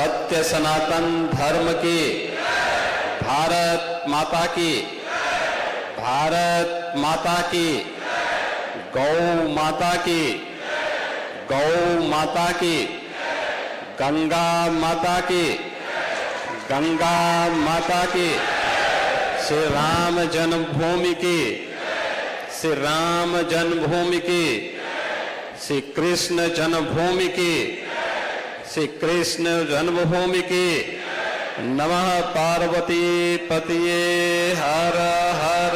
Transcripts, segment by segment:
सत्य सनातन धर्म की, भारत माता की, भारत माता की, गौ माता की, गौ माता की, गंगा माता की, गंगा माता की, श्री राम जन्मभूमि की, श्री राम जन्मभूमि की, श्री कृष्ण जन्मभूमि की, श्री कृष्ण जन्मभूमि की। नमः पार्वती पतिये हर हर।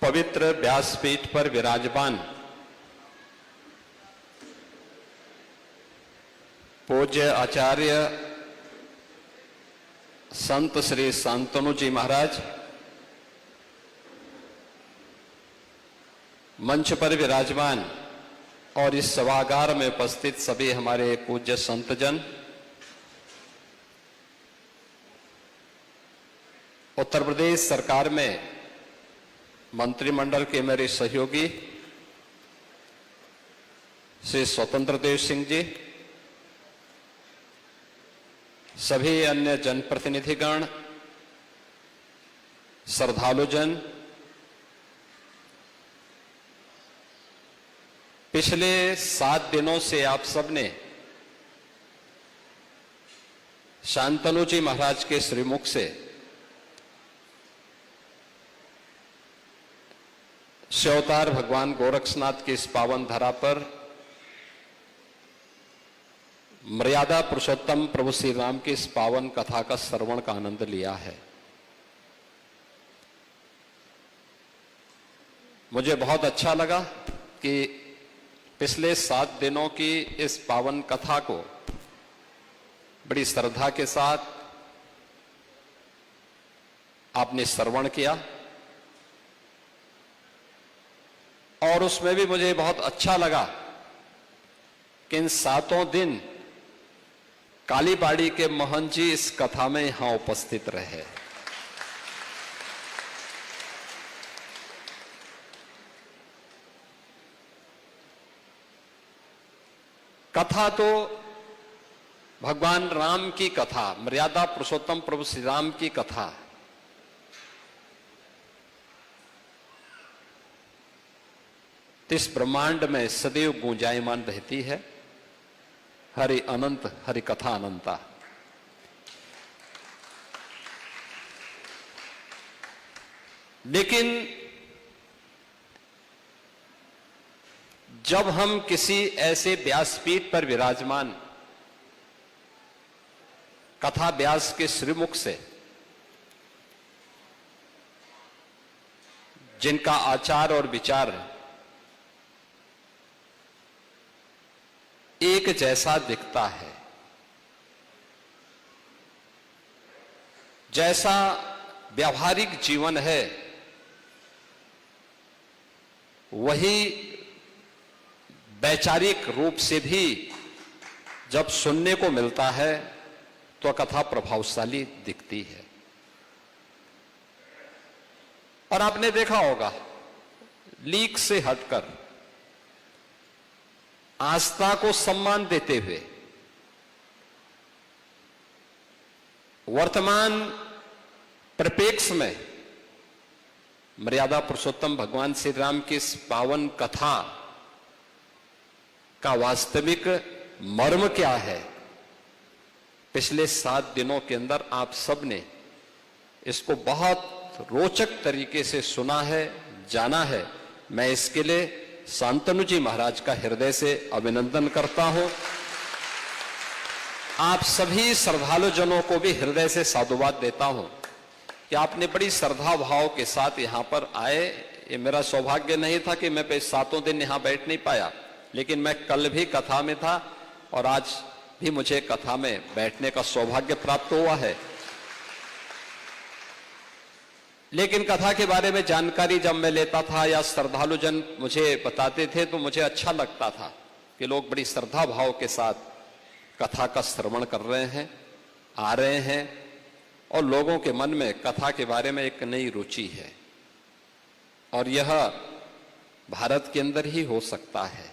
पवित्र व्यासपीठ पर विराजमान पूज्य आचार्य संत श्री शांतनु जी महाराज, मंच पर विराजमान और इस सभागार में उपस्थित सभी हमारे पूज्य संतजन, उत्तर प्रदेश सरकार में मंत्रिमंडल के मेरे सहयोगी श्री स्वतंत्र देव सिंह जी, सभी अन्य जनप्रतिनिधिगण, श्रद्धालुजन, पिछले 7 दिनों से आप सबने शांतनु जी महाराज के श्रीमुख से शिवावतार भगवान गोरक्षनाथ की इस पावन धरा पर मर्यादा पुरुषोत्तम प्रभु श्री राम की इस पावन कथा का श्रवण का आनंद लिया है। मुझे बहुत अच्छा लगा कि पिछले 7 दिनों की इस पावन कथा को बड़ी श्रद्धा के साथ आपने श्रवण किया और उसमें भी मुझे बहुत अच्छा लगा कि इन 7 दिन कालीबाड़ी के मोहन जी इस कथा में यहां उपस्थित रहे। कथा तो भगवान राम की कथा, मर्यादा पुरुषोत्तम प्रभु श्री राम की कथा, इस ब्रह्मांड में सदैव गूंजायमान रहती है। हरि अनंत, हरि कथा अनंता। लेकिन जब हम किसी ऐसे व्यासपीठ पर विराजमान कथा व्यास के श्रीमुख से, जिनका आचार और विचार एक जैसा दिखता है, जैसा व्यावहारिक जीवन है वही वैचारिक रूप से भी जब सुनने को मिलता है तो कथा प्रभावशाली दिखती है। और आपने देखा होगा, लीक से हटकर आस्था को सम्मान देते हुए वर्तमान परिप्रेक्ष्य में मर्यादा पुरुषोत्तम भगवान श्री राम की इस पावन कथा का वास्तविक मर्म क्या है, पिछले 7 दिनों के अंदर आप सबने इसको बहुत रोचक तरीके से सुना है, जाना है। मैं इसके लिए शांतनु जी महाराज का हृदय से अभिनंदन करता हूं। आप सभी श्रद्धालु जनों को भी हृदय से साधुवाद देता हूं कि आपने बड़ी श्रद्धा भाव के साथ यहां पर आए। ये मेरा सौभाग्य नहीं था कि मैं 7 दिन यहां बैठ नहीं पाया, लेकिन मैं कल भी कथा में था और आज भी मुझे कथा में बैठने का सौभाग्य प्राप्त हुआ है। लेकिन कथा के बारे में जानकारी जब मैं लेता था या श्रद्धालु जन मुझे बताते थे तो मुझे अच्छा लगता था कि लोग बड़ी श्रद्धा भाव के साथ कथा का श्रवण कर रहे हैं, आ रहे हैं और लोगों के मन में कथा के बारे में एक नई रुचि है। और यह भारत के अंदर ही हो सकता है।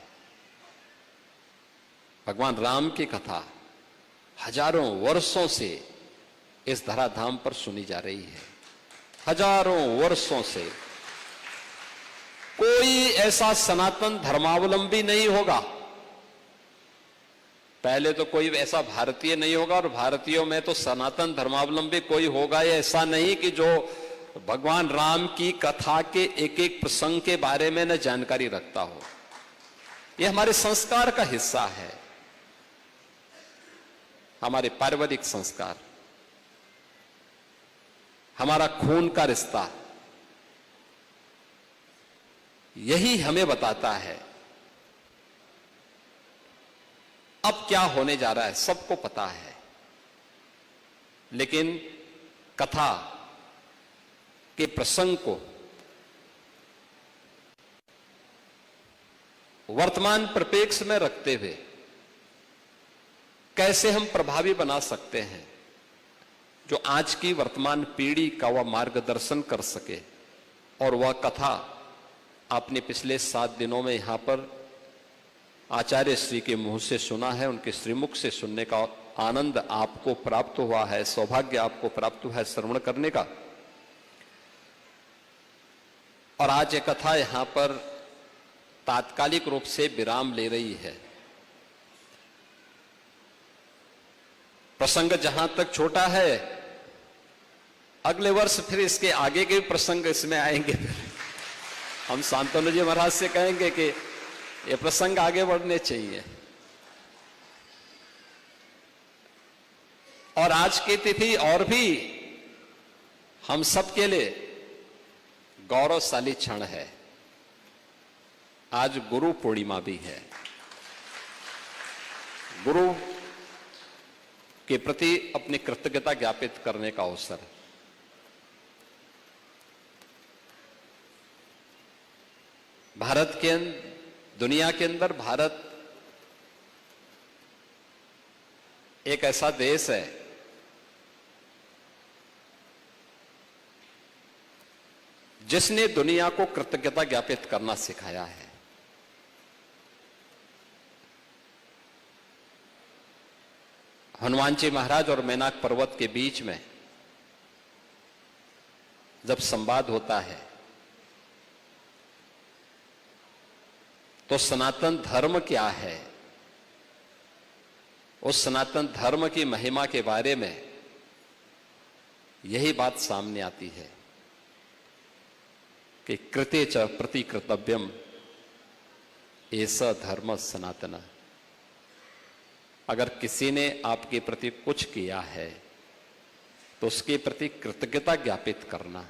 भगवान राम की कथा हजारों वर्षों से इस धराधाम पर सुनी जा रही है। हजारों वर्षों से कोई ऐसा सनातन धर्मावलंबी नहीं होगा, पहले तो कोई ऐसा भारतीय नहीं होगा, और भारतीयों में तो सनातन धर्मावलंबी कोई होगा ऐसा नहीं कि जो भगवान राम की कथा के एक एक प्रसंग के बारे में न जानकारी रखता हो। यह हमारे संस्कार का हिस्सा है, हमारे पारिवारिक संस्कार, हमारा खून का रिश्ता, यही हमें बताता है। अब क्या होने जा रहा है सबको पता है, लेकिन कथा के प्रसंग को वर्तमान परिप्रेक्ष्य में रखते हुए कैसे हम प्रभावी बना सकते हैं, जो आज की वर्तमान पीढ़ी का वह मार्गदर्शन कर सके। और वह कथा आपने पिछले 7 दिनों में यहां पर आचार्य श्री के मुंह से सुना है, उनके श्रीमुख से सुनने का आनंद आपको प्राप्त हुआ है, सौभाग्य आपको प्राप्त हुआ है श्रवण करने का। और आज ये कथा यहां पर तात्कालिक रूप से विराम ले रही है। प्रसंग जहां तक छोटा है, अगले वर्ष फिर इसके आगे के प्रसंग इसमें आएंगे। हम शांतनु जी महाराज से कहेंगे कि ये प्रसंग आगे बढ़ने चाहिए। और आज की तिथि और भी हम सबके लिए गौरवशाली क्षण है। आज गुरु पूर्णिमा भी है। गुरु के प्रति अपनी कृतज्ञता ज्ञापित करने का अवसर है। भारत के दुनिया के अंदर भारत एक ऐसा देश है जिसने दुनिया को कृतज्ञता ज्ञापित करना सिखाया है। हनुमान जी महाराज और मैनाक पर्वत के बीच में जब संवाद होता है तो सनातन धर्म क्या है, उस सनातन धर्म की महिमा के बारे में यही बात सामने आती है कि कृते च प्रतिकृतव्यम ऐसा धर्म सनातन। अगर किसी ने आपके प्रति कुछ किया है तो उसके प्रति कृतज्ञता ज्ञापित करना,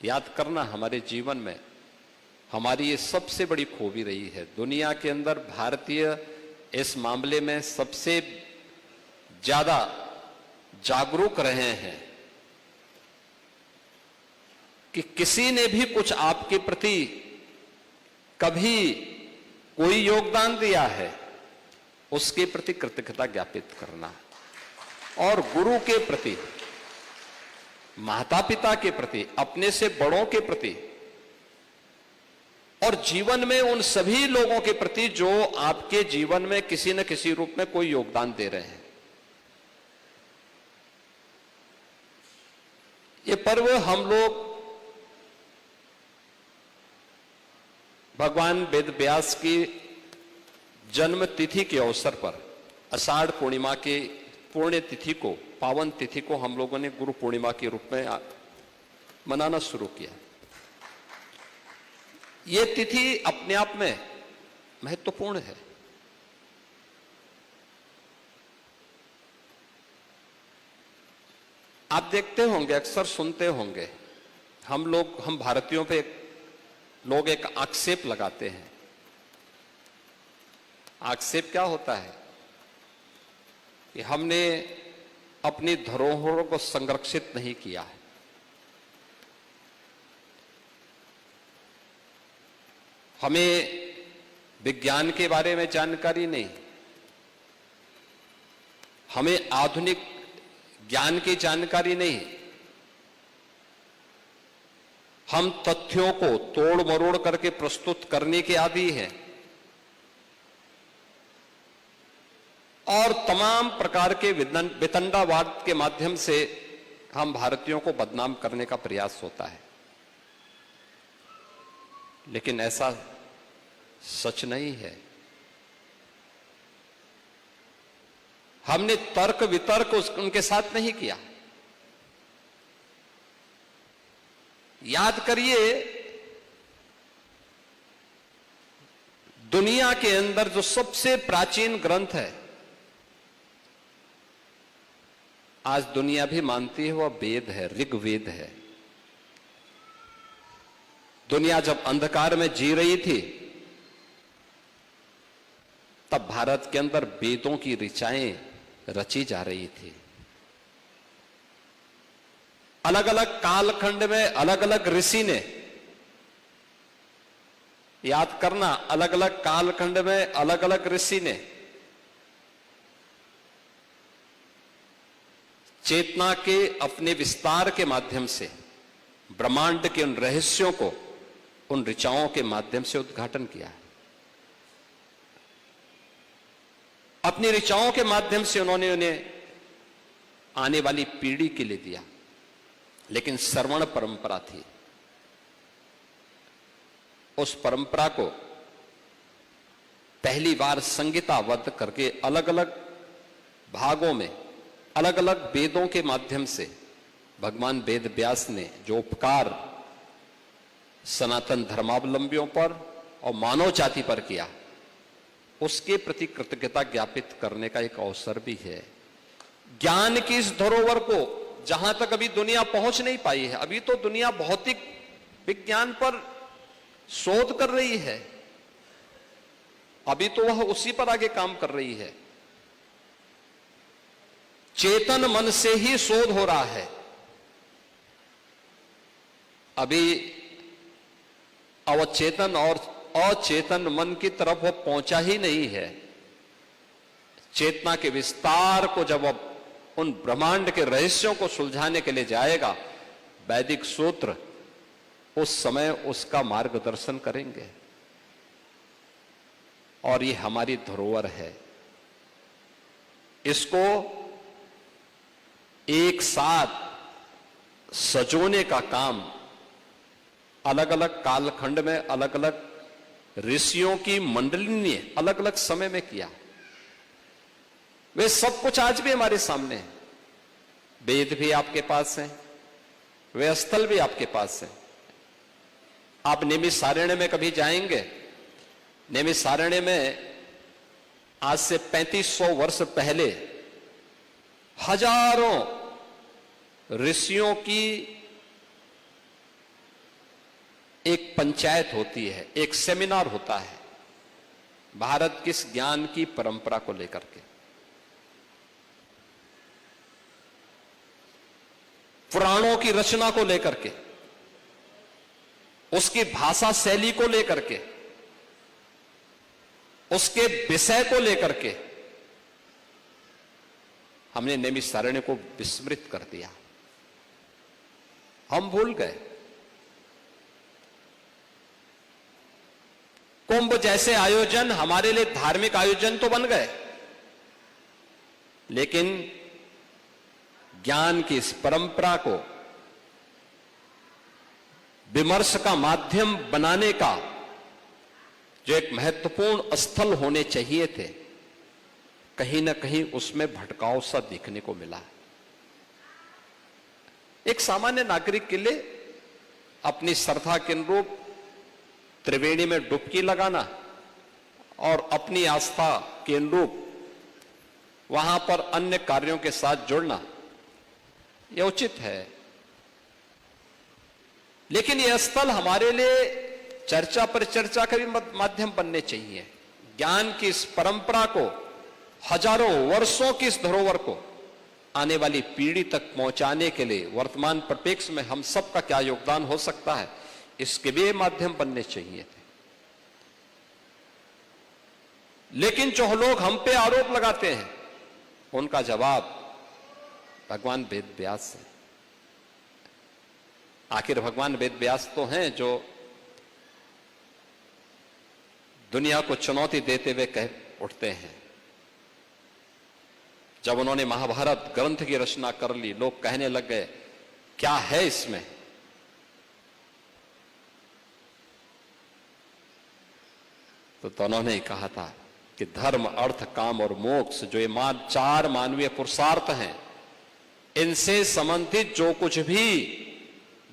याद करना हमारे जीवन में हमारी ये सबसे बड़ी खूबी रही है। दुनिया के अंदर भारतीय इस मामले में सबसे ज्यादा जागरूक रहे हैं कि किसी ने भी कुछ आपके प्रति कभी कोई योगदान दिया है उसके प्रति कृतज्ञता ज्ञापित करना। और गुरु के प्रति, माता पिता के प्रति, अपने से बड़ों के प्रति और जीवन में उन सभी लोगों के प्रति जो आपके जीवन में किसी न किसी रूप में कोई योगदान दे रहे हैं। ये पर्व हम लोग भगवान वेद व्यास की जन्म तिथि के अवसर पर आषाढ़ पूर्णिमा के पुण्य तिथि को, पावन तिथि को हम लोगों ने गुरु पूर्णिमा के रूप में मनाना शुरू किया। ये तिथि अपने आप में महत्वपूर्ण है। आप देखते होंगे, अक्सर सुनते होंगे, हम भारतीयों पे लोग एक आक्षेप लगाते हैं। आक्षेप क्या होता है कि हमने अपनी धरोहरों को संरक्षित नहीं किया है। हमें विज्ञान के बारे में जानकारी नहीं, हमें आधुनिक ज्ञान की जानकारी नहीं, हम तथ्यों को तोड़ मरोड़ करके प्रस्तुत करने के आदी हैं और तमाम प्रकार के वितंडावाद के माध्यम से हम भारतीयों को बदनाम करने का प्रयास होता है। लेकिन ऐसा सच नहीं है। हमने तर्क वितर्क उनके साथ नहीं किया। याद करिए, दुनिया के अंदर जो सबसे प्राचीन ग्रंथ है, आज दुनिया भी मानती है वह वेद है, ऋग्वेद है। दुनिया जब अंधकार में जी रही थी तब भारत के अंदर वेदों की ऋचाएं रची जा रही थी। अलग अलग कालखंड में अलग अलग ऋषि ने, याद करना, अलग अलग कालखंड में अलग अलग ऋषि ने चेतना के अपने विस्तार के माध्यम से ब्रह्मांड के उन रहस्यों को उन ऋचाओं के माध्यम से उद्घाटन किया। अपनी ऋचाओं के माध्यम से उन्होंने उन्हें आने वाली पीढ़ी के लिए दिया। लेकिन श्रवण परंपरा थी, उस परंपरा को पहली बार संहिताबद्ध करके अलग अलग भागों में अलग अलग वेदों के माध्यम से भगवान वेद व्यास ने जो उपकार सनातन धर्मावलंबियों पर और मानव जाति पर किया, उसके प्रति कृतज्ञता ज्ञापित करने का एक अवसर भी है। ज्ञान की इस धरोहर को जहां तक अभी दुनिया पहुंच नहीं पाई है, अभी तो दुनिया भौतिक विज्ञान पर शोध कर रही है, अभी तो वह उसी पर आगे काम कर रही है। चेतन मन से ही शोध हो रहा है। अभी अवचेतन और अचेतन मन की तरफ वह पहुंचा ही नहीं है। चेतना के विस्तार को जब अब उन ब्रह्मांड के रहस्यों को सुलझाने के लिए जाएगा, वैदिक सूत्र उस समय उसका मार्गदर्शन करेंगे। और ये हमारी धरोहर है, इसको एक साथ सजोने का काम अलग अलग कालखंड में अलग अलग ऋषियों की मंडली ने अलग अलग समय में किया। वे सब कुछ आज भी हमारे सामने है। वेद भी आपके पास है, वे स्थल भी आपके पास है। आप नैमिषारण्य में कभी जाएंगे, नैमिषारण्य में आज से 3500 वर्ष पहले हजारों ऋषियों की एक पंचायत होती है, एक सेमिनार होता है भारत किस ज्ञान की परंपरा को लेकर के, पुराणों की रचना को लेकर के, उसकी भाषा शैली को लेकर के, उसके विषय को लेकर के हमने नैमिषारण्य को विस्मृत कर दिया। हम भूल गए। कुंभ जैसे आयोजन हमारे लिए धार्मिक आयोजन तो बन गए, लेकिन ज्ञान की इस परंपरा को विमर्श का माध्यम बनाने का जो एक महत्वपूर्ण स्थल होने चाहिए थे, कहीं ना कहीं उसमें भटकाव सा दिखने को मिला। एक सामान्य नागरिक के लिए अपनी श्रद्धा के अनुरूप त्रिवेणी में डुबकी लगाना और अपनी आस्था के अनुरूप वहां पर अन्य कार्यों के साथ जुड़ना यह उचित है। लेकिन यह स्थल हमारे लिए चर्चा पर चर्चा का भी माध्यम बनने चाहिए। ज्ञान की इस परंपरा को, हजारों वर्षों की इस धरोहर को आने वाली पीढ़ी तक पहुंचाने के लिए वर्तमान परिप्रेक्ष्य में हम सब का क्या योगदान हो सकता है, इसके भी माध्यम बनने चाहिए थे। लेकिन जो लोग हम पे आरोप लगाते हैं, उनका जवाब भगवान वेद व्यास है। आखिर भगवान वेद व्यास तो हैं जो दुनिया को चुनौती देते हुए कह उठते हैं। जब उन्होंने महाभारत ग्रंथ की रचना कर ली, लोग कहने लग गए क्या है इसमें, तो उन्होंने ही कहा था कि धर्म, अर्थ, काम और मोक्ष जो ये चार मानवीय पुरुषार्थ हैं, इनसे संबंधित जो कुछ भी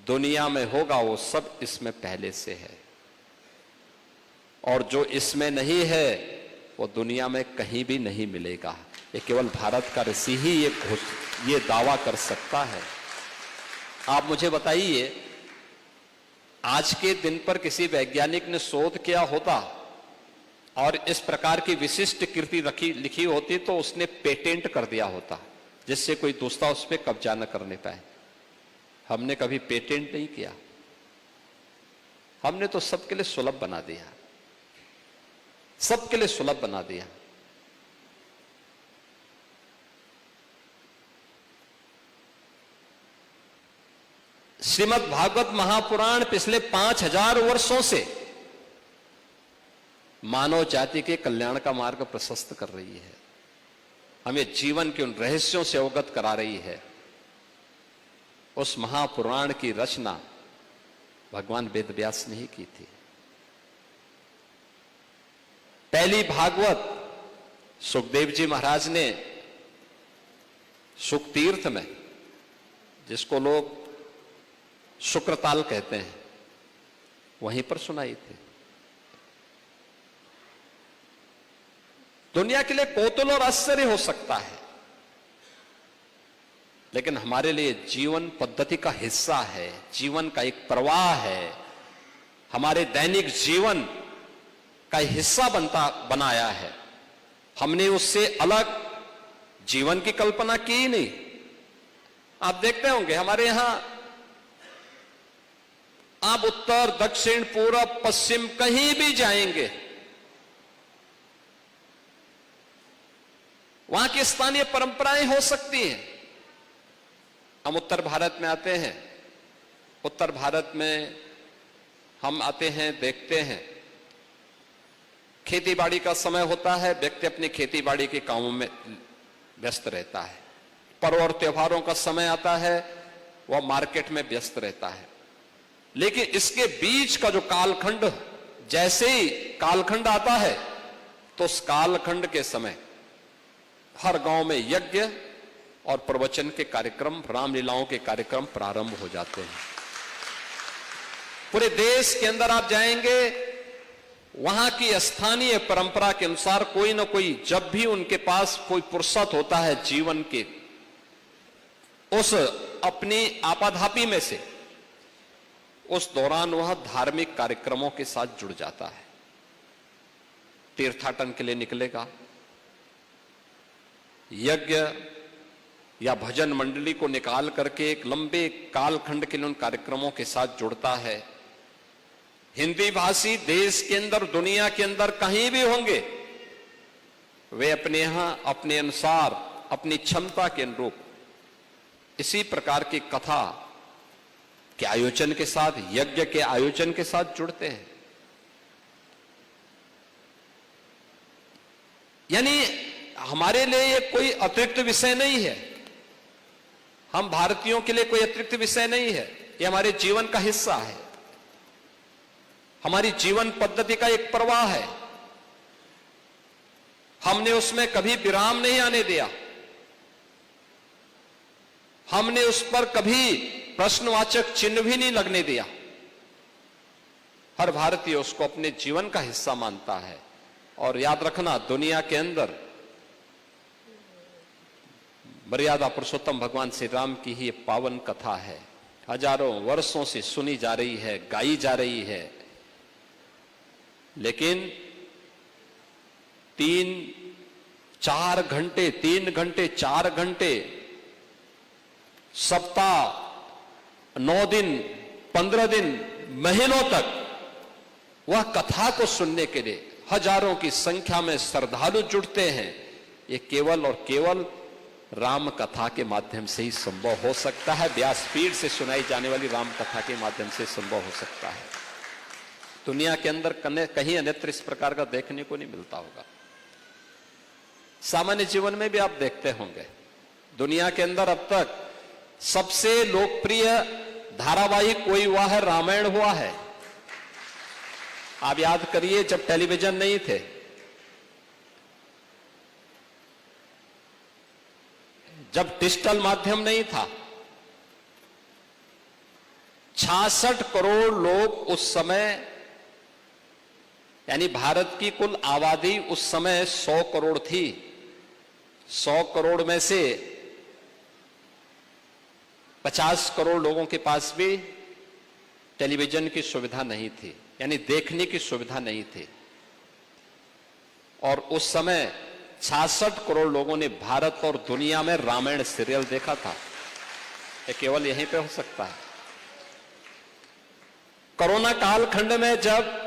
दुनिया में होगा वो सब इसमें पहले से है, और जो इसमें नहीं है वो दुनिया में कहीं भी नहीं मिलेगा। ये केवल भारत का ऋषि ही ये दावा कर सकता है। आप मुझे बताइए, आज के दिन पर किसी वैज्ञानिक ने शोध किया होता और इस प्रकार की विशिष्ट कृति लिखी होती तो उसने पेटेंट कर दिया होता, जिससे कोई दूसरा उस पर कब्जा न करने पाए। हमने कभी पेटेंट नहीं किया, हमने तो सबके लिए सुलभ बना दिया, सबके लिए सुलभ बना दिया। श्रीमद् भागवत महापुराण पिछले 5000 वर्षों से मानव जाति के कल्याण का मार्ग प्रशस्त कर रही है, हमें जीवन के उन रहस्यों से अवगत करा रही है। उस महापुराण की रचना भगवान वेद व्यास ने ही की थी। पहली भागवत सुखदेव जी महाराज ने सुख तीर्थ में, जिसको लोग शुक्रताल कहते हैं, वहीं पर सुनाई थी। दुनिया के लिए कौतूहल और आश्चर्य हो सकता है, लेकिन हमारे लिए जीवन पद्धति का हिस्सा है, जीवन का एक प्रवाह है, हमारे दैनिक जीवन का हिस्सा बनाया है। हमने उससे अलग जीवन की कल्पना की नहीं। आप देखते होंगे हमारे यहां आप उत्तर, दक्षिण, पूरब, पश्चिम कहीं भी जाएंगे, वहां की स्थानीय परंपराएं हो सकती हैं। हम उत्तर भारत में आते हैं, उत्तर भारत में हम आते हैं, देखते हैं खेती बाड़ी का समय होता है, व्यक्ति अपनी खेती बाड़ी के कामों में व्यस्त रहता है। पर्व और त्योहारों का समय आता है, वह मार्केट में व्यस्त रहता है। लेकिन इसके बीच का जो कालखंड, जैसे ही कालखंड आता है तो उस कालखंड के समय हर गांव में यज्ञ और प्रवचन के कार्यक्रम, रामलीलाओं के कार्यक्रम प्रारंभ हो जाते हैं। पूरे देश के अंदर आप जाएंगे, वहां की स्थानीय परंपरा के अनुसार कोई ना कोई, जब भी उनके पास कोई फुर्सत होता है जीवन के उस अपनी आपाधापी में से, उस दौरान वह धार्मिक कार्यक्रमों के साथ जुड़ जाता है। तीर्थाटन के लिए निकलेगा, यज्ञ या भजन मंडली को निकाल करके एक लंबे कालखंड के लिए उन कार्यक्रमों के साथ जुड़ता है। हिंदी भाषी देश के अंदर, दुनिया के अंदर कहीं भी होंगे, वे अपने यहां अपने अनुसार, अपनी क्षमता के अनुरूप इसी प्रकार की कथा के आयोजन के साथ, यज्ञ के आयोजन के साथ जुड़ते हैं। यानी हमारे लिए ये कोई अतिरिक्त विषय नहीं है, हम भारतीयों के लिए कोई अतिरिक्त विषय नहीं है, ये हमारे जीवन का हिस्सा है, हमारी जीवन पद्धति का एक प्रवाह है। हमने उसमें कभी विराम नहीं आने दिया, हमने उस पर कभी प्रश्नवाचक चिन्ह भी नहीं लगने दिया। हर भारतीय उसको अपने जीवन का हिस्सा मानता है। और याद रखना, दुनिया के अंदर मर्यादा पुरुषोत्तम भगवान श्री राम की ही पावन कथा है, हजारों वर्षों से सुनी जा रही है, गाई जा रही है। लेकिन 3-4 घंटे, 3 घंटे, 4 घंटे, सप्ताह, 9 दिन, 15 दिन, महीनों तक वह कथा को सुनने के लिए हजारों की संख्या में श्रद्धालु जुटते हैं। ये केवल और केवल राम कथा के माध्यम से ही संभव हो सकता है। व्यासपीठ से सुनाई जाने वाली राम कथा के माध्यम से संभव हो सकता है। दुनिया के अंदर कहीं अन्यत्र इस प्रकार का देखने को नहीं मिलता होगा। सामान्य जीवन में भी आप देखते होंगे, दुनिया के अंदर अब तक सबसे लोकप्रिय धारावाहिक कोई हुआ है, रामायण हुआ है। आप याद करिए, जब टेलीविजन नहीं थे, जब डिजिटल माध्यम नहीं था, 66 करोड़ लोग उस समय, यानी भारत की कुल आबादी उस समय 100 करोड़ थी। 100 करोड़ में से 50 करोड़ लोगों के पास भी टेलीविजन की सुविधा नहीं थी, यानी देखने की सुविधा नहीं थी। और उस समय 66 करोड़ लोगों ने भारत और दुनिया में रामायण सीरियल देखा था। ये केवल यहीं पे हो सकता है। कोरोना कालखंड में जब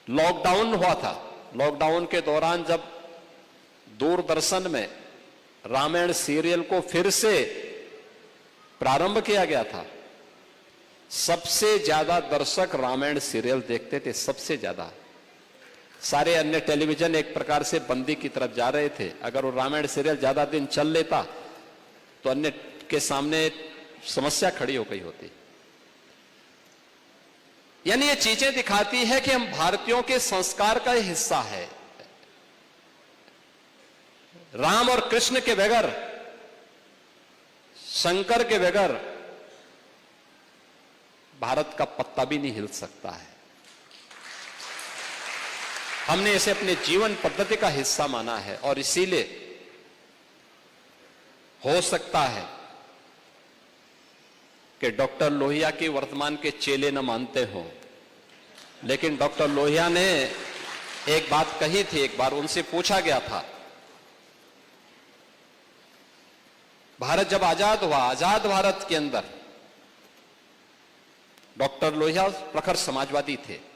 लॉकडाउन हुआ था, लॉकडाउन के दौरान जब दूरदर्शन में रामायण सीरियल को फिर से प्रारंभ किया गया था, सबसे ज्यादा दर्शक रामायण सीरियल देखते थे, सबसे ज्यादा। सारे अन्य टेलीविजन एक प्रकार से बंदी की तरफ जा रहे थे। अगर वो रामायण सीरियल ज्यादा दिन चल लेता तो अन्य के सामने समस्या खड़ी हो गई होती। यानी ये चीजें दिखाती है कि हम भारतीयों के संस्कार का हिस्सा है। राम और कृष्ण के बगैर, शंकर के बगैर भारत का पत्ता भी नहीं हिल सकता है। हमने इसे अपने जीवन पद्धति का हिस्सा माना है और इसीलिए हो सकता है कि डॉक्टर लोहिया की वर्तमान के चेले न मानते हों, लेकिन डॉक्टर लोहिया ने एक बात कही थी। एक बार उनसे पूछा गया था, भारत जब आजाद हुआ, आजाद भारत के अंदर डॉक्टर लोहिया प्रखर समाजवादी थे।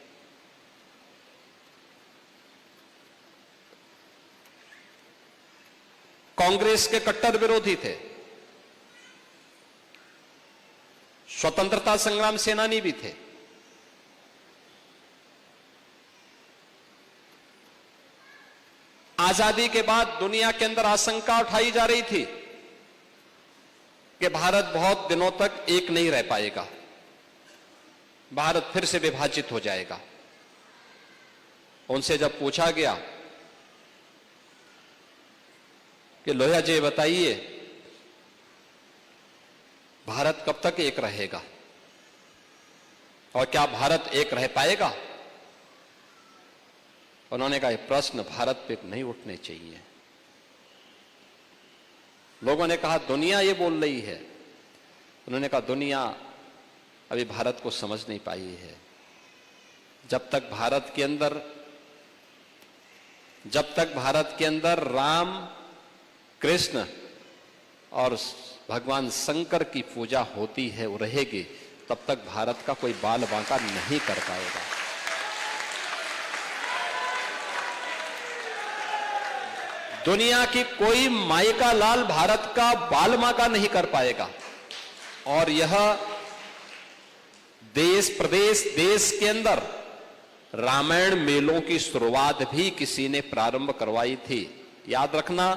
कांग्रेस के कट्टर विरोधी थे, स्वतंत्रता संग्राम सेनानी भी थे। आजादी के बाद दुनिया के अंदर आशंका उठाई जा रही थी कि भारत बहुत दिनों तक एक नहीं रह पाएगा, भारत फिर से विभाजित हो जाएगा। उनसे जब पूछा गया कि लोहिया जी बताइए, भारत कब तक एक रहेगा और क्या भारत एक रह पाएगा? उन्होंने कहा, यह प्रश्न भारत पे नहीं उठने चाहिए। लोगों ने कहा, दुनिया ये बोल रही है। उन्होंने कहा, दुनिया अभी भारत को समझ नहीं पाई है। जब तक भारत के अंदर राम, कृष्ण और भगवान शंकर की पूजा होती है, वो रहेगी, तब तक भारत का कोई बाल बांका नहीं कर पाएगा। दुनिया की कोई माई का लाल भारत का बाल बांका नहीं कर पाएगा। और यह देश प्रदेश देश के अंदर रामायण मेलों की शुरुआत भी किसी ने प्रारंभ करवाई थी। याद रखना,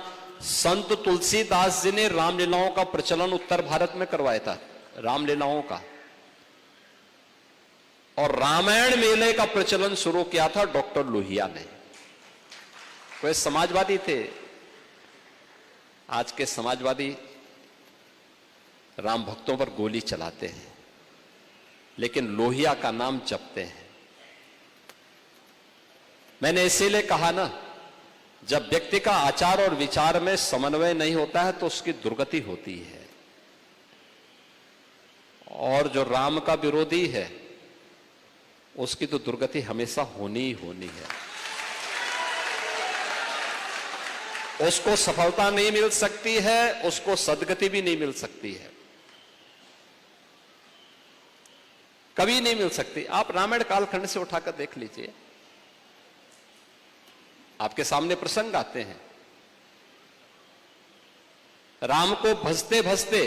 संत तुलसीदास जी ने रामलीलाओं का प्रचलन उत्तर भारत में करवाया था, रामलीलाओं का। और रामायण मेले का प्रचलन शुरू किया था डॉक्टर लोहिया ने। वे समाजवादी थे। आज के समाजवादी राम भक्तों पर गोली चलाते हैं, लेकिन लोहिया का नाम जपते हैं। मैंने इसीलिए कहा ना, जब व्यक्ति का आचार और विचार में समन्वय नहीं होता है तो उसकी दुर्गति होती है। और जो राम का विरोधी है उसकी तो दुर्गति हमेशा होनी ही होनी है। उसको सफलता नहीं मिल सकती है, उसको सदगति भी नहीं मिल सकती है, कभी नहीं मिल सकती। आप रामायण कालखंड से उठाकर देख लीजिए, आपके सामने प्रसंग आते हैं। राम को भजते भजते,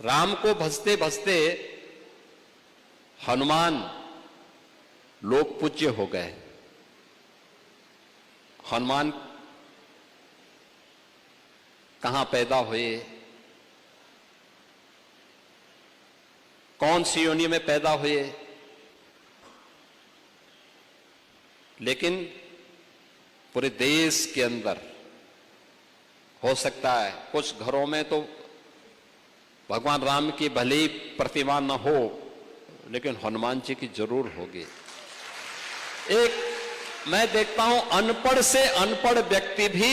राम को भजते भजते हनुमान लोक पूज्य हो गए। हनुमान कहां पैदा हुए, कौन सी योनि में पैदा हुए, लेकिन पूरे देश के अंदर हो सकता है कुछ घरों में तो भगवान राम की भले ही प्रतिमा न हो, लेकिन हनुमान जी की जरूर होगी। एक मैं देखता हूं अनपढ़ से अनपढ़ व्यक्ति भी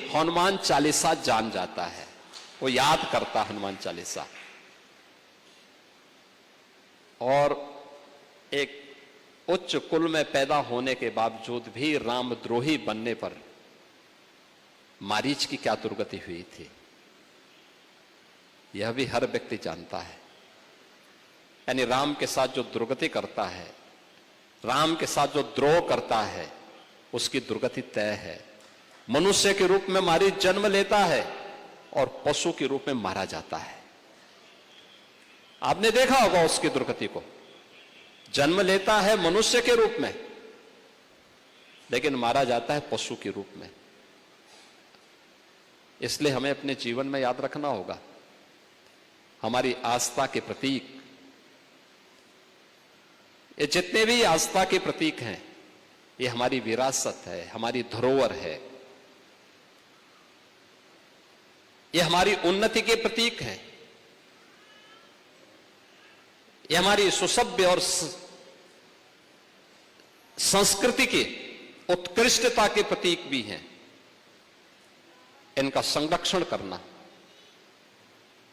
हनुमान चालीसा जान जाता है, वो याद करता हनुमान चालीसा। और एक उच्च कुल में पैदा होने के बावजूद भी रामद्रोही बनने पर मारीच की क्या दुर्गति हुई थी, यह भी हर व्यक्ति जानता है। यानी राम के साथ जो दुर्गति करता है, राम के साथ जो द्रोह करता है, उसकी दुर्गति तय है। मनुष्य के रूप में मारीच जन्म लेता है और पशु के रूप में मारा जाता है। आपने देखा होगा उसकी दुर्गति को। जन्म लेता है मनुष्य के रूप में, लेकिन मारा जाता है पशु के रूप में। इसलिए हमें अपने जीवन में याद रखना होगा, हमारी आस्था के प्रतीक, ये जितने भी आस्था के प्रतीक हैं, ये हमारी विरासत है, हमारी धरोहर है, ये हमारी उन्नति के प्रतीक हैं, ये हमारी सुसभ्य और संस्कृति की उत्कृष्टता के प्रतीक भी हैं। इनका संरक्षण करना,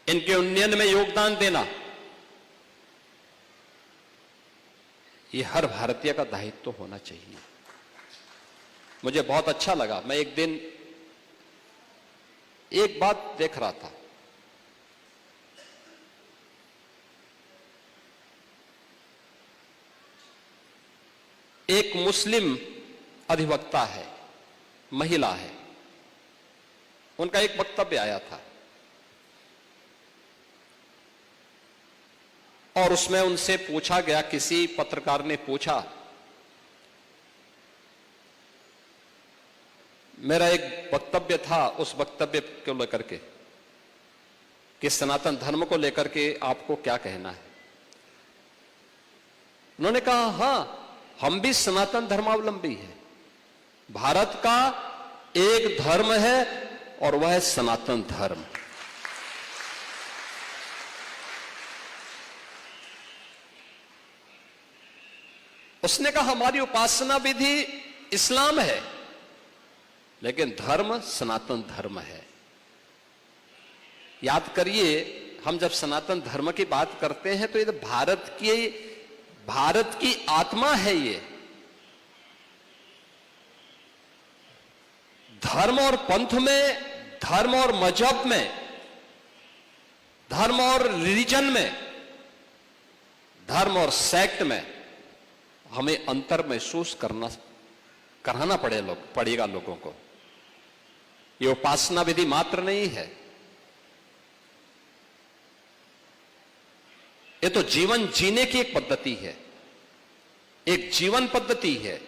इनके उन्नयन में योगदान देना, ये हर भारतीय का दायित्व तो होना चाहिए। मुझे बहुत अच्छा लगा, मैं एक दिन एक बात देख रहा था, एक मुस्लिम अधिवक्ता है, महिला है, उनका एक वक्तव्य आया था और उसमें उनसे पूछा गया, किसी पत्रकार ने पूछा, मेरा एक वक्तव्य था, उस वक्तव्य को लेकर के कि सनातन धर्म को लेकर के आपको क्या कहना है। उन्होंने कहा, हां, हम भी सनातन धर्मावलंबी हैं। भारत का एक धर्म है और वह है सनातन धर्म। उसने कहा, हमारी उपासना विधि इस्लाम है, लेकिन धर्म सनातन धर्म है। याद करिए, हम जब सनातन धर्म की बात करते हैं तो ये तो भारत की आत्मा है। ये धर्म और पंथ में, धर्म और मजहब में, धर्म और रिलीजन में, धर्म और सेक्ट में हमें अंतर महसूस कराना पड़ेगा लोगों को। ये उपासना विधि मात्र नहीं है, ये तो जीवन जीने की एक पद्धति है, एक जीवन पद्धति है।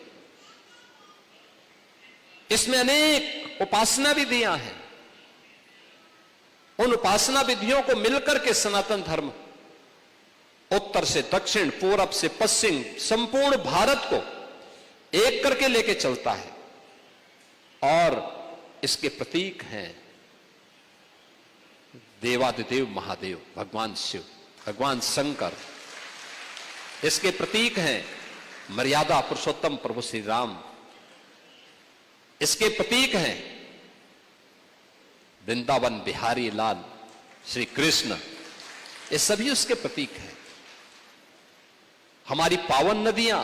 इसमें अनेक उपासना विधियां हैं। उन उपासना विधियों को मिलकर के सनातन धर्म उत्तर से दक्षिण, पूरब से पश्चिम, संपूर्ण भारत को एक करके लेके चलता है। और इसके प्रतीक हैं देवादिदेव महादेव, भगवान शिव, भगवान शंकर। इसके प्रतीक हैं मर्यादा पुरुषोत्तम प्रभु श्री राम। इसके प्रतीक हैं वृंदावन बिहारी लाल श्री कृष्ण। ये सभी उसके प्रतीक हैं। हमारी पावन नदियां,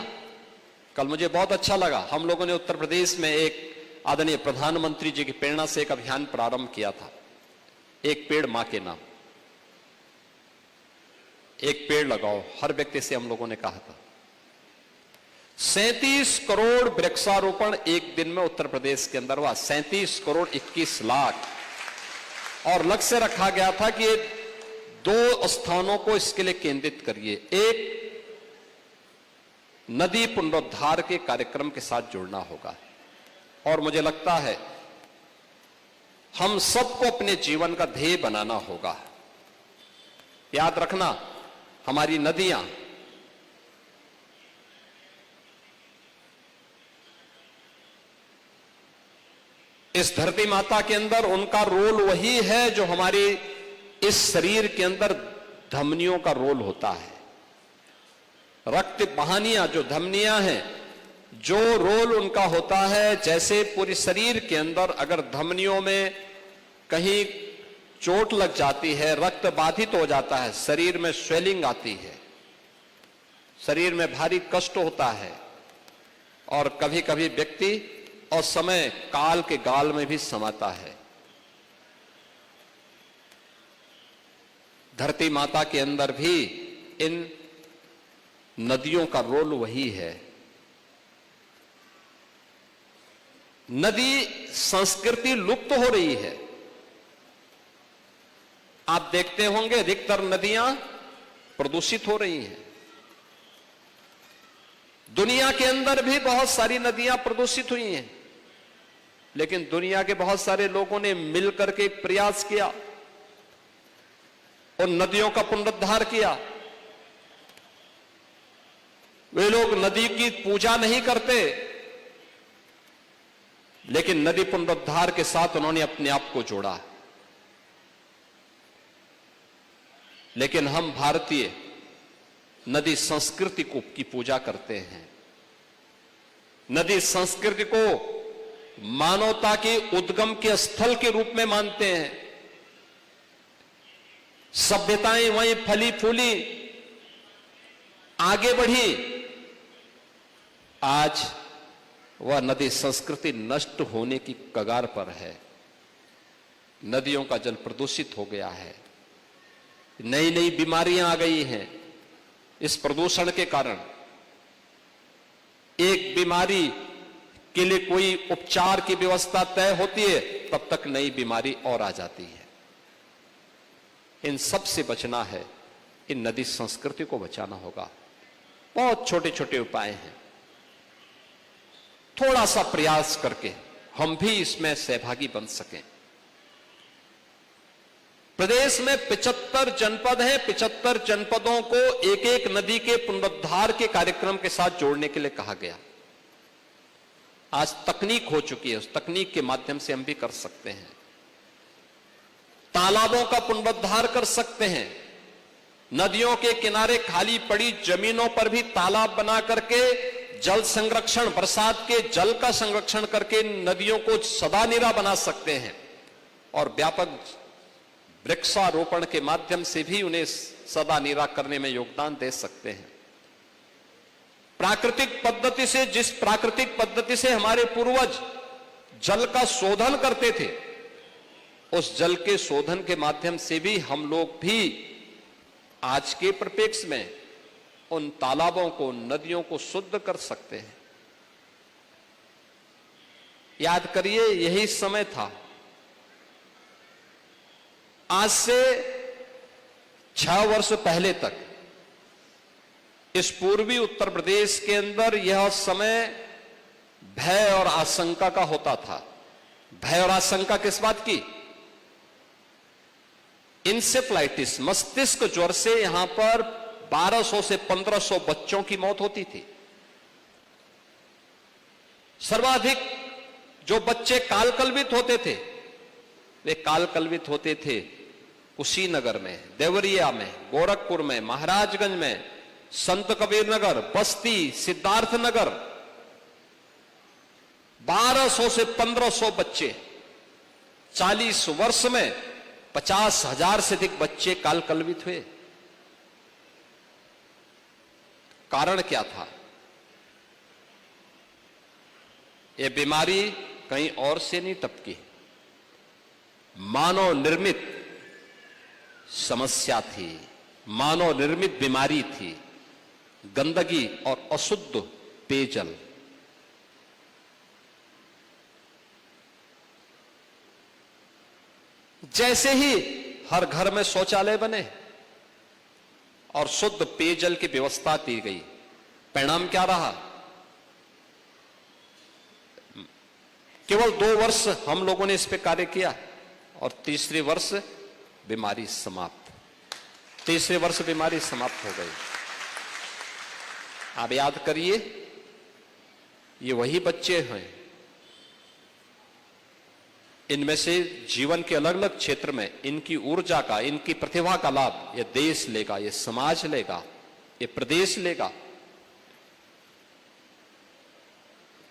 कल मुझे बहुत अच्छा लगा, हम लोगों ने उत्तर प्रदेश में एक आदरणीय प्रधानमंत्री जी की प्रेरणा से एक अभियान प्रारंभ किया था, एक पेड़ मां के नाम। एक पेड़ लगाओ, हर व्यक्ति से हम लोगों ने कहा था। 37 करोड़ वृक्षारोपण एक दिन में उत्तर प्रदेश के अंदर हुआ। 37 करोड़ 21 लाख। और लक्ष्य रखा गया था कि 2 स्थानों को इसके लिए केंद्रित करिए। एक, नदी पुनरुद्धार के कार्यक्रम के साथ जुड़ना होगा। और मुझे लगता है हम सबको अपने जीवन का ध्येय बनाना होगा। याद रखना, हमारी नदियां इस धरती माता के अंदर उनका रोल वही है जो हमारे इस शरीर के अंदर धमनियों का रोल होता है। रक्त वाहिनियां जो धमनियां हैं, जो रोल उनका होता है, जैसे पूरे शरीर के अंदर अगर धमनियों में कहीं चोट लग जाती है, रक्त बाधित हो जाता है, शरीर में स्वेलिंग आती है, शरीर में भारी कष्ट होता है और कभी कभी व्यक्ति और समय काल के गाल में भी समाता है। धरती माता के अंदर भी इन नदियों का रोल वही है। नदी संस्कृति लुप्त हो रही है। आप देखते होंगे अधिकतर नदियां प्रदूषित हो रही हैं। दुनिया के अंदर भी बहुत सारी नदियां प्रदूषित हुई हैं, लेकिन दुनिया के बहुत सारे लोगों ने मिलकर के एक प्रयास किया, उन नदियों का पुनरुद्धार किया। वे लोग नदी की पूजा नहीं करते, लेकिन नदी पुनरुद्धार के साथ उन्होंने अपने आप को जोड़ा। लेकिन हम भारतीय नदी संस्कृति की पूजा करते हैं। नदी संस्कृति को मानवता के उद्गम के स्थल के रूप में मानते हैं। सभ्यताएं वहीं फली फूली, आगे बढ़ी। आज वह नदी संस्कृति नष्ट होने की कगार पर है। नदियों का जल प्रदूषित हो गया है। नई नई बीमारियां आ गई हैं इस प्रदूषण के कारण। एक बीमारी के लिए कोई उपचार की व्यवस्था तय होती है, तब तक नई बीमारी और आ जाती है। इन सब से बचना है, इन नदी संस्कृति को बचाना होगा। बहुत छोटे छोटे उपाय हैं। थोड़ा सा प्रयास करके हम भी इसमें सहभागी बन सकें। प्रदेश में 75 जनपद हैं। 75 जनपदों को एक एक नदी के पुनरुद्धार के कार्यक्रम के साथ जोड़ने के लिए कहा गया। आज तकनीक हो चुकी है, उस तकनीक के माध्यम से हम भी कर सकते हैं। तालाबों का पुनरुद्धार कर सकते हैं। नदियों के किनारे खाली पड़ी जमीनों पर भी तालाब बना करके जल संरक्षण, बरसात के जल का संरक्षण करके नदियों को सदा निरा बना सकते हैं। और व्यापक वृक्षारोपण के माध्यम से भी उन्हें सदा निरा करने में योगदान दे सकते हैं। प्राकृतिक पद्धति से, जिस प्राकृतिक पद्धति से हमारे पूर्वज जल का शोधन करते थे, उस जल के शोधन के माध्यम से भी हम लोग भी आज के परिप्रेक्ष्य में उन तालाबों को, नदियों को शुद्ध कर सकते हैं। याद करिए, यही समय था। आज से 6 वर्ष पहले तक इस पूर्वी उत्तर प्रदेश के अंदर यह समय भय और आशंका का होता था। भय और आशंका किस बात की? इंसेफ्लाइटिस, मस्तिष्क ज्वर से यहां पर 1200 से 1500 बच्चों की मौत होती थी। सर्वाधिक जो बच्चे कालकलवित होते थे, वे कालकलवित होते थे कुशीनगर में, देवरिया में, गोरखपुर में, महाराजगंज में, संत कबीर नगर, बस्ती, सिद्धार्थ नगर। 1200 से 1500 बच्चे, 40 वर्ष में 50,000 से अधिक बच्चे कालकलवित हुए। कारण क्या था? यह बीमारी कहीं और से नहीं टपकी, मानव निर्मित समस्या थी, मानव निर्मित बीमारी थी। गंदगी और अशुद्ध पेयजल। जैसे ही हर घर में शौचालय बने और शुद्ध पेयजल की व्यवस्था की गई, परिणाम क्या रहा? केवल 2 वर्ष हम लोगों ने इस पे कार्य किया और तीसरे वर्ष बीमारी समाप्त। तीसरे वर्ष बीमारी समाप्त हो गई। आप याद करिए, ये वही बच्चे हैं, इनमें से जीवन के अलग अलग क्षेत्र में इनकी ऊर्जा का, इनकी प्रतिभा का लाभ ये देश लेगा, ये समाज लेगा, ये प्रदेश लेगा।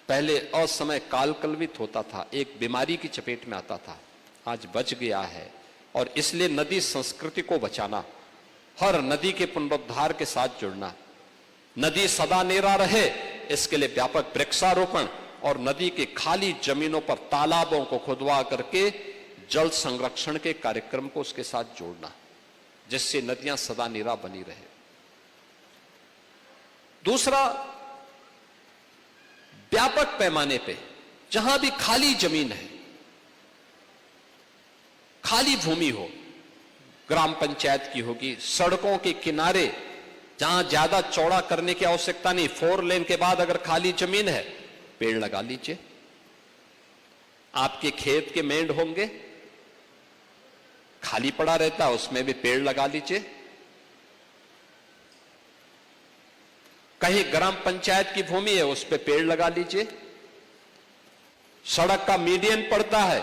पहले असमय कालकलवित होता था, एक बीमारी की चपेट में आता था, आज बच गया है। और इसलिए नदी संस्कृति को बचाना, हर नदी के पुनरुद्धार के साथ जुड़ना, नदी सदा नीरा रहे इसके लिए व्यापक वृक्षारोपण और नदी के खाली जमीनों पर तालाबों को खुदवा करके जल संरक्षण के कार्यक्रम को उसके साथ जोड़ना, जिससे नदियां सदा नीरा बनी रहे। दूसरा, व्यापक पैमाने पे जहां भी खाली जमीन है, खाली भूमि हो, ग्राम पंचायत की होगी, सड़कों के किनारे जहां ज्यादा चौड़ा करने की आवश्यकता नहीं, 4 लेन के बाद अगर खाली जमीन है, पेड़ लगा लीजिए। आपके खेत के मेंढ होंगे, खाली पड़ा रहता है, उसमें भी पेड़ लगा लीजिए। कहीं ग्राम पंचायत की भूमि है, उस पे पेड़ लगा लीजिए। सड़क का मीडियन पड़ता है,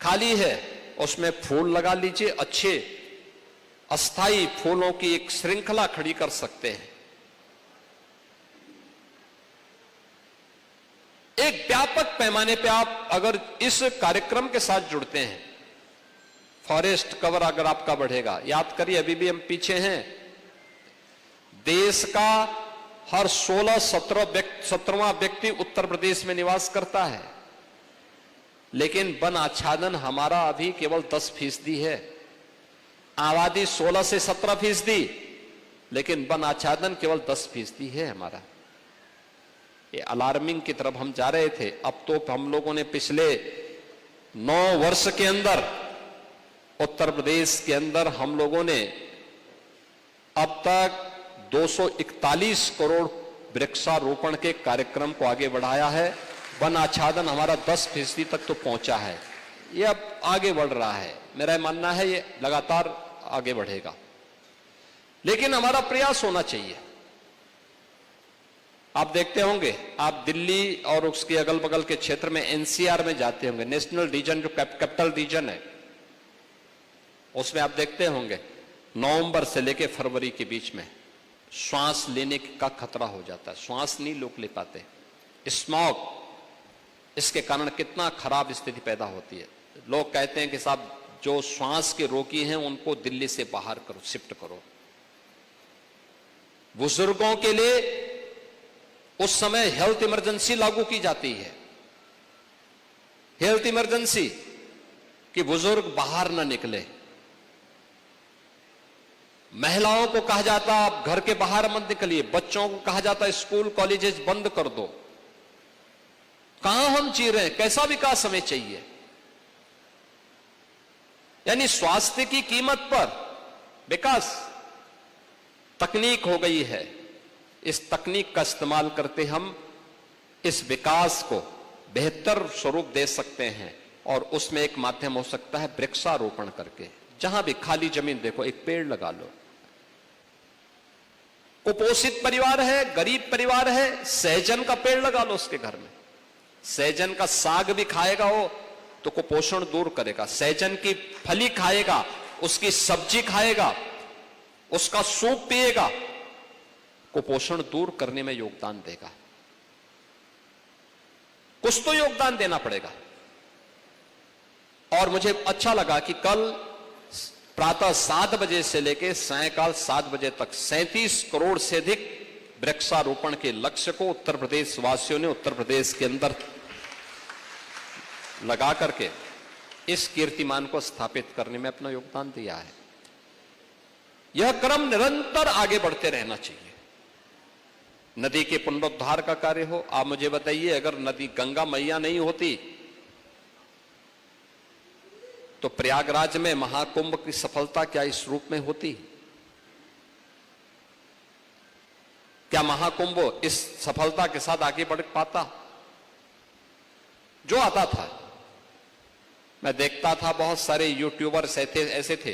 खाली है, उसमें फूल लगा लीजिए। अच्छे अस्थाई फूलों की एक श्रृंखला खड़ी कर सकते हैं। एक व्यापक पैमाने पे आप अगर इस कार्यक्रम के साथ जुड़ते हैं, फॉरेस्ट कवर अगर आपका बढ़ेगा। याद करिए, अभी भी हम पीछे हैं। देश का हर 16-17वां व्यक्ति उत्तर प्रदेश में निवास करता है, लेकिन वन आच्छादन हमारा अभी केवल 10% है। आबादी 16 से 17%, लेकिन वन आच्छादन केवल 10% है हमारा। ये अलार्मिंग की तरफ हम जा रहे थे। अब तो हम लोगों ने पिछले 9 वर्ष के अंदर उत्तर प्रदेश के अंदर हम लोगों ने अब तक 241 करोड़ वृक्षारोपण के कार्यक्रम को आगे बढ़ाया है। वन आच्छादन हमारा 10% तक तो पहुंचा है। ये अब आगे बढ़ रहा है। मेरा मानना है ये लगातार आगे बढ़ेगा, लेकिन हमारा प्रयास होना चाहिए। आप देखते होंगे, आप दिल्ली और उसके अगल बगल के क्षेत्र में एनसीआर में जाते होंगे, नेशनल रीजन जो कैपिटल रीजन है, उसमें आप देखते होंगे नवंबर से लेकर फरवरी के बीच में श्वास लेने का खतरा हो जाता है। श्वास नहीं लोग ले पाते। स्मॉग, इसके कारण कितना खराब स्थिति पैदा होती है। लोग कहते हैं कि साहब जो श्वास के रोगी हैं उनको दिल्ली से बाहर करो, शिफ्ट करो। बुजुर्गों के लिए उस समय हेल्थ इमरजेंसी लागू की जाती है। हेल्थ इमरजेंसी कि बुजुर्ग बाहर ना निकले। महिलाओं को कहा जाता आप घर के बाहर मत निकलिए। बच्चों को कहा जाता स्कूल कॉलेजेस बंद कर दो। कहां हम जी रहे हैं? कैसा विकास हमें चाहिए? यानी स्वास्थ्य की कीमत पर विकास। तकनीक हो गई है, इस तकनीक का इस्तेमाल करते हम इस विकास को बेहतर स्वरूप दे सकते हैं। और उसमें एक माध्यम हो सकता है वृक्षारोपण करके। जहां भी खाली जमीन देखो, एक पेड़ लगा लो। कुपोषित परिवार है, गरीब परिवार है, सहजन का पेड़ लगा लो उसके घर में। सहजन का साग भी खाएगा वो तो कुपोषण दूर करेगा। सहजन की फली खाएगा, उसकी सब्जी खाएगा, उसका सूप पिएगा, कुपोषण दूर करने में योगदान देगा। कुछ तो योगदान देना पड़ेगा। और मुझे अच्छा लगा कि कल प्रातः 7 बजे से लेकर सायंकाल 7 बजे तक 37 करोड़ से अधिक वृक्षारोपण के लक्ष्य को उत्तर प्रदेश वासियों ने उत्तर प्रदेश के अंदर लगा करके इस कीर्तिमान को स्थापित करने में अपना योगदान दिया है। यह क्रम निरंतर आगे बढ़ते रहना चाहिए। नदी के पुनरुद्धार का कार्य हो। आप मुझे बताइए, अगर नदी गंगा मैया नहीं होती तो प्रयागराज में महाकुंभ की सफलता क्या इस रूप में होती? क्या महाकुंभ इस सफलता के साथ आगे बढ़ पाता? जो आता था, मैं देखता था बहुत सारे यूट्यूबर्स ऐसे थे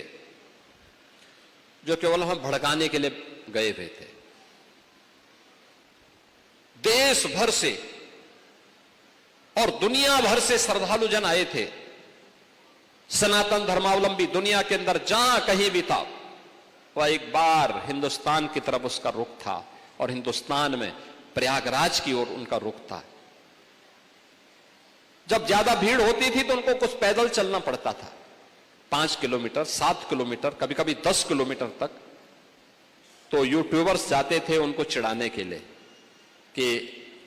जो केवल हमें भड़काने के लिए गए हुए थे। देश भर से और दुनिया भर से श्रद्धालु जन आए थे। सनातन धर्मावलंबी दुनिया के अंदर जहां कहीं भी था, वह एक बार हिंदुस्तान की तरफ उसका रुख था और हिंदुस्तान में प्रयागराज की ओर उनका रुख था। जब ज्यादा भीड़ होती थी तो उनको कुछ पैदल चलना पड़ता था, 5 किलोमीटर, 7 किलोमीटर, कभी कभी 10 किलोमीटर तक। तो यूट्यूबर्स जाते थे उनको चिढ़ाने के लिए कि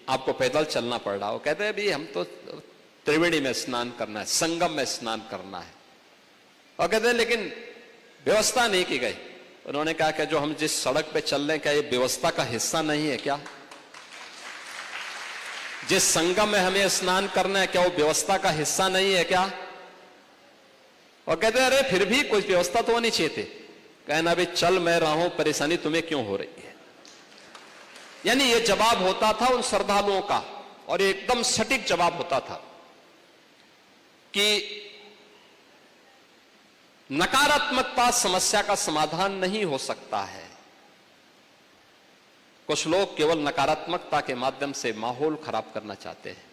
आपको पैदल चलना पड़ रहा हो। कहते हैं, भाई हम तो त्रिवेणी में स्नान करना है, संगम में स्नान करना है। और कहते हैं लेकिन व्यवस्था नहीं की गई। उन्होंने कहा कि जो हम जिस सड़क पे चल रहे हैं, क्या ये व्यवस्था का हिस्सा नहीं है क्या? जिस संगम में हमें स्नान करना है, क्या वो व्यवस्था का हिस्सा नहीं है क्या? और कहते हैं, अरे फिर भी कोई व्यवस्था तो होनी चाहिए थी। कहना, भाई चल मैं रहा हूं, परेशानी तुम्हें क्यों हो रही है? यानी ये जवाब होता था उन श्रद्धालुओं का, और ये एकदम सटीक जवाब होता था कि नकारात्मकता समस्या का समाधान नहीं हो सकता है। कुछ लोग केवल नकारात्मकता के माध्यम से माहौल खराब करना चाहते हैं।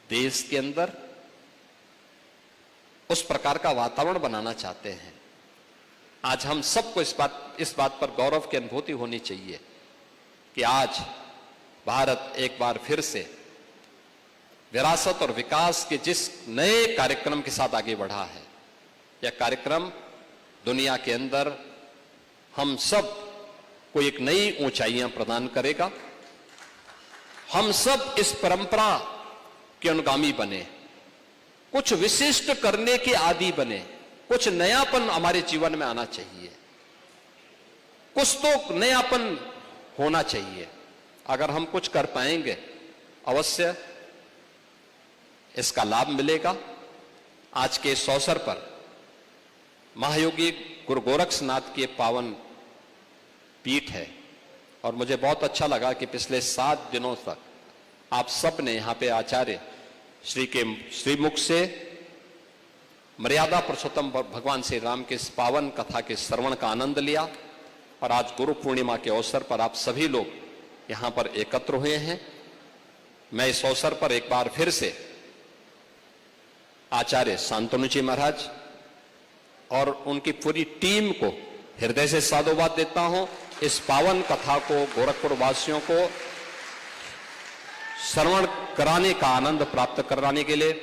देश के अंदर उस प्रकार का वातावरण बनाना चाहते हैं। आज हम सबको इस बात पर गौरव की अनुभूति होनी चाहिए कि आज भारत एक बार फिर से विरासत और विकास के जिस नए कार्यक्रम के साथ आगे बढ़ा है, यह कार्यक्रम दुनिया के अंदर हम सब को एक नई ऊंचाइयां प्रदान करेगा। हम सब इस परंपरा के अनुगामी बने, कुछ विशिष्ट करने के आदी बने, कुछ नयापन हमारे जीवन में आना चाहिए, कुछ तो नयापन होना चाहिए। अगर हम कुछ कर पाएंगे, अवश्य इसका लाभ मिलेगा। आज के इस अवसर पर महायोगी गुरु गोरक्षनाथ की पावन पीठ है, और मुझे बहुत अच्छा लगा कि पिछले 7 दिनों तक आप सब ने यहाँ पे आचार्य श्री के श्रीमुख से मर्यादा पुरुषोत्तम भगवान श्री राम के इस पावन कथा के श्रवण का आनंद लिया। और आज गुरु पूर्णिमा के अवसर पर आप सभी लोग यहाँ पर एकत्र हुए हैं। मैं इस अवसर पर एक बार फिर से आचार्य शांतनु जी महाराज और उनकी पूरी टीम को हृदय से साधुवाद देता हूं। इस पावन कथा को गोरखपुर वासियों को श्रवण कराने का आनंद प्राप्त कराने के लिए,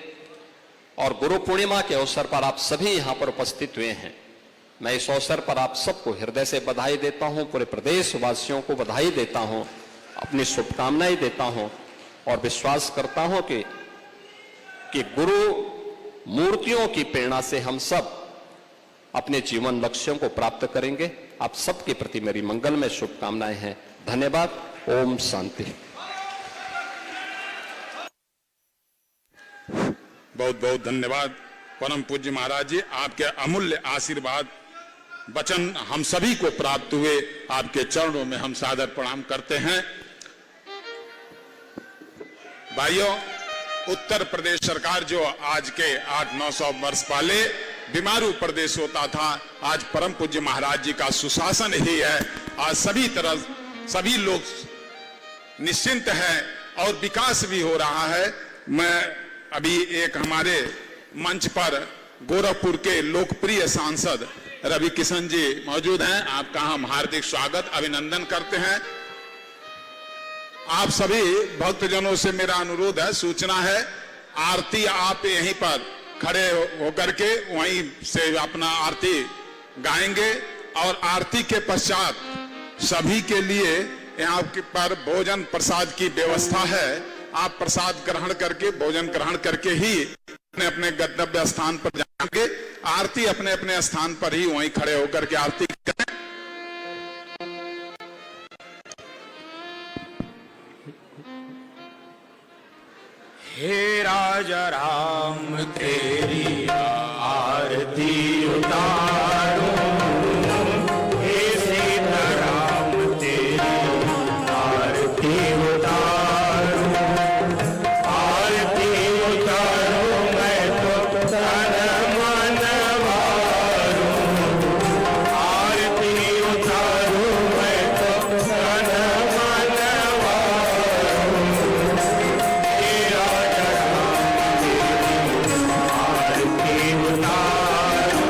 और गुरु पूर्णिमा के अवसर पर आप सभी यहां पर उपस्थित हुए हैं। मैं इस अवसर पर आप सबको हृदय से बधाई देता हूं, पूरे प्रदेश वासियों को बधाई देता हूं, अपनी शुभकामनाएं देता हूं, और विश्वास करता हूं कि गुरु मूर्तियों की प्रेरणा से हम सब अपने जीवन लक्ष्यों को प्राप्त करेंगे। आप सबके प्रति मेरी मंगलमय शुभकामनाएं हैं। धन्यवाद। ओम शांति। बहुत बहुत धन्यवाद परम पूज्य महाराज जी। आपके अमूल्य आशीर्वाद वचन हम सभी को प्राप्त हुए, आपके चरणों में हम सादर प्रणाम करते हैं। भाइयों, उत्तर प्रदेश सरकार जो आज के 800-900 वर्ष पहले बीमारू प्रदेश होता था, आज परम पूज्य महाराज जी का सुशासन ही है। आज सभी लोग निश्चिंत हैं और विकास भी हो रहा है। मैं अभी एक हमारे मंच पर गोरखपुर के लोकप्रिय सांसद रवि किशन जी मौजूद हैं। आपका हम हार्दिक स्वागत अभिनंदन करते हैं। आप सभी भक्तजनों से मेरा अनुरोध है, सूचना है, आरती आप यहीं पर खड़े होकर के वहीं से अपना आरती गाएंगे, और आरती के पश्चात सभी के लिए यहाँ पर भोजन प्रसाद की व्यवस्था है। आप प्रसाद ग्रहण करके, भोजन ग्रहण करके ही अपने अपने गंतव्य स्थान पर जाएंगे। आरती अपने अपने स्थान पर ही वहीं खड़े होकर के आरती करें। हे राजा राम तेरी आरती उतारो, हे सीता राम तेरी आरती उतारो, आरती उतारो मैं तो तन मन वारो, आरती उतारो मैं तो तन मन वारो, हे राजा राम तेरी आरती उतारो,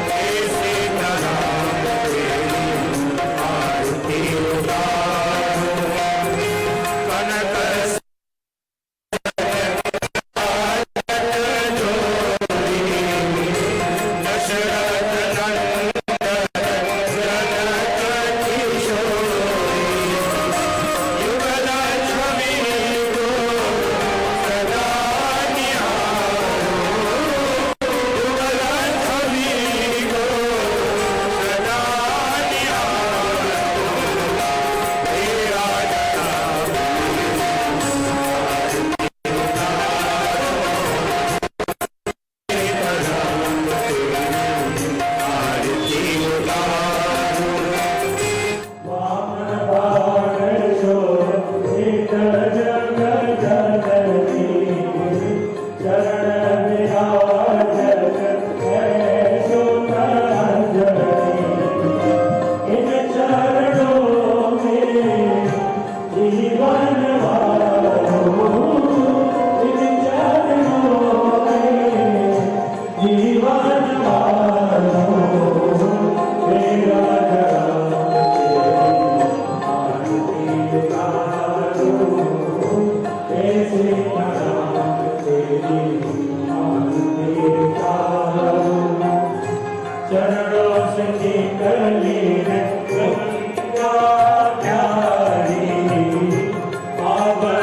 हे सीता राम तेरी आरती उतारो, कनक दशरथ नंदन जनक किशोरी, युगल छवि को सदा निहारो, युगल छवि को सदा निहारो, हे राजा राम आरती उतारो, Thank you.